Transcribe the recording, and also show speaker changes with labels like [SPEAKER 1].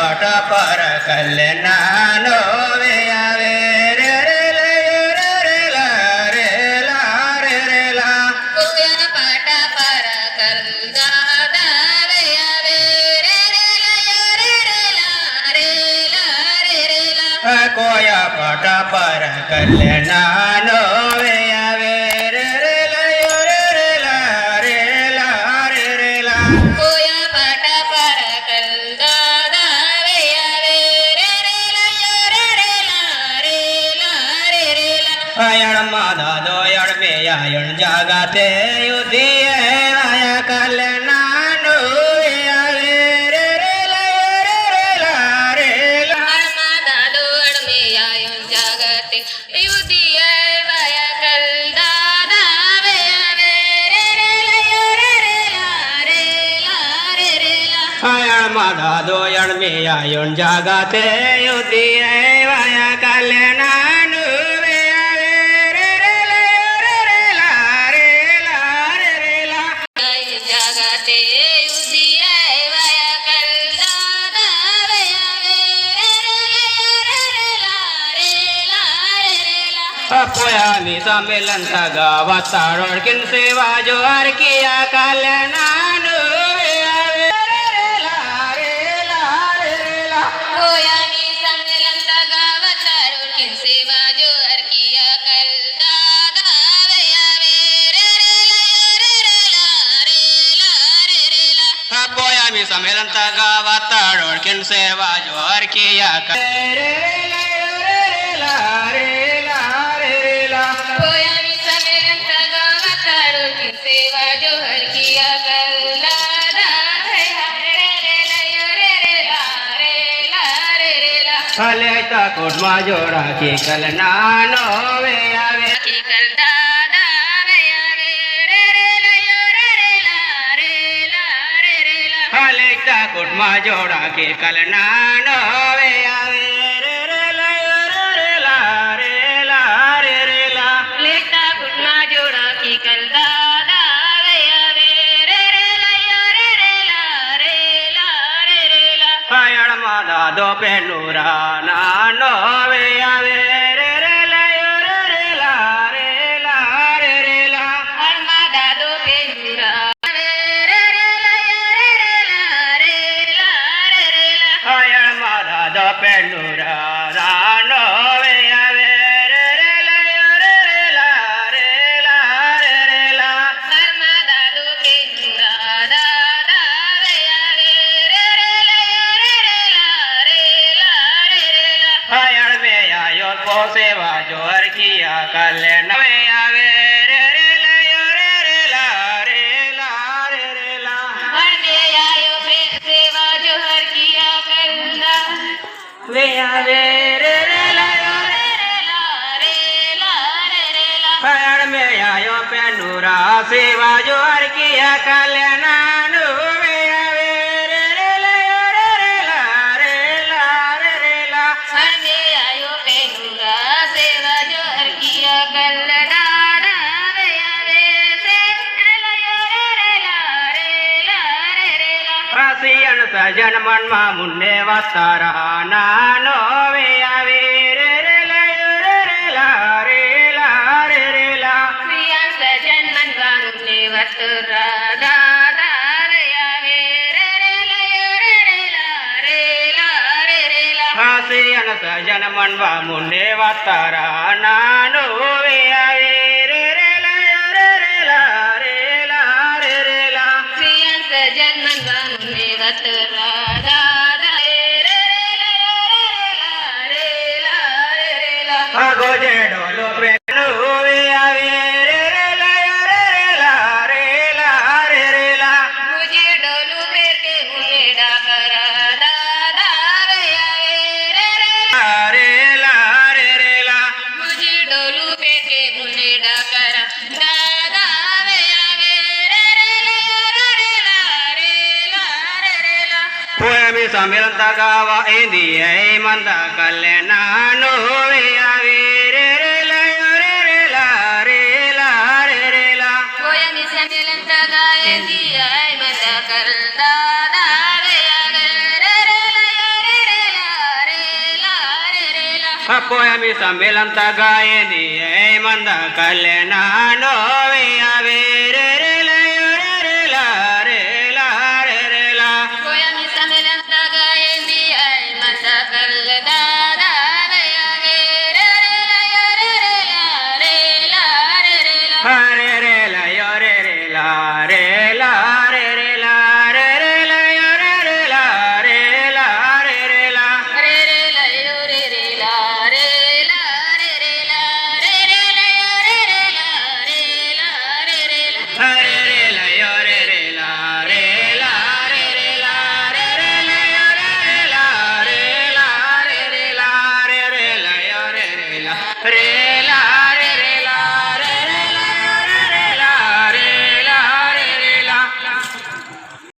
[SPEAKER 1] पट पर कल्याणो वे आवे रे रे रे ला रे ला रे रे ला
[SPEAKER 2] कोया पट पर कल्याणो वे आवे रे रे ला रे ला रे रे ला
[SPEAKER 1] कोया पट पर कल्याणो वे आवे रे रे ला रे ला रे रे ला
[SPEAKER 2] कोया पट पर कल्याणो वे आवे रे रे ला रे ला रे रे ला
[SPEAKER 1] अयण मादा दोयण बेयण जागते युधिये आया कल्याणो वे आवे रे रे ला रे ला
[SPEAKER 2] मादा दोड़ में आयो जागते युधिये वाया कल्याणो वे आवे रे रे ला रे ला रे रे ला
[SPEAKER 1] अयण मादा दोयण बेयण जागते युधिये आया कल्याणो वे आवे रे रे ला रे ला रे रे ला
[SPEAKER 2] जागते युधिये वाया कल्याणो वे आवे रे रे ला रे ला
[SPEAKER 1] पोया मी सम्मेलन गावात तारोड किन सेवा जोहार किया कल्याणो वे आवे रे ला रे ला रे ला
[SPEAKER 2] कोया मी सम्मेलन गावात तारोड किन सेवा जोहार किया कल्याणो वे आवे रे ला रे ला
[SPEAKER 1] पोया मी सम्मेलन गावात तारोड किन सेवा जोहार किया रे ला रे ला रे ला
[SPEAKER 2] कोया मी सम्मेलन गावात तारोड किन सेवा जोहार किया कल्याणो रे ला
[SPEAKER 1] भले कोट मा जोड़ा के कल्याणो वे आवे भले कोट मा जोड़ा के कल्याणो वे आवे रे रे ला रे ला रे ला रे रे ला
[SPEAKER 2] लेता गुटमा जोड़ा की कल्याणो वे आवे रे रे ला रे ला
[SPEAKER 1] अयण मादा दो पेनुरा नानो वे आवे रे रे ला रे ला रे ला रे रे ला
[SPEAKER 2] हरमा दादो पे नूरा रे ला
[SPEAKER 1] अयण मादा दो पेनुरा नानो वे आवे रे रे ला रे ला रे रे ला
[SPEAKER 2] हरमा दादो पे नूरा दादा वे आवे रे ला
[SPEAKER 1] अयण में आयो को सेवा जोहर किया कल्याण वे आवे रे रे ला रे ला रे रे ला
[SPEAKER 2] हर में आयो पे सेवा जो हर किया करना
[SPEAKER 1] वे आवे रे रे ला अयण में आयो पेनुरा सेवा जोहर किया कल्याण वे आवे रे रे ला रे ला रे रे ला
[SPEAKER 2] हर में आयो पे नूरा सेवा जो हर किया करना वे आवे से
[SPEAKER 1] हसियन सजन मन मा मुन्ने वतारा नानो वे आवे रे रे ला रे ला रे रे ला
[SPEAKER 2] प्रियं सजन मन वामुने वतरा दादा वे आवे रे ला
[SPEAKER 1] हसियन सजन मन मा मुन्ने वतारा नानो वे आवे रे रे ला रे ला रे रे ला
[SPEAKER 2] प्रियं सजन मन वामुने वतरा दादा
[SPEAKER 1] गोजे डोलो प्रेनु वे आवे रे रे ला रे ला रे रे ला
[SPEAKER 2] मुझे डोलू पेर के मुने डाकरा दादा वे आवे रे
[SPEAKER 1] ला रे रे ला
[SPEAKER 2] मुझे डोलू पेर के मुने डाकरा दादा वे आवे रे ला
[SPEAKER 1] पोया मी सम्मेलन गावा इंदी है मंदा कल्याणो वे आवे रे रे ला रे ला रे रे ला
[SPEAKER 2] कोया मी सम्मेलन गाए दिया मंदा कर दादा वे आवे रे
[SPEAKER 1] పోయమి సమ్మిలంత గాయని మంద కళ్యాణ నోవే అవే రే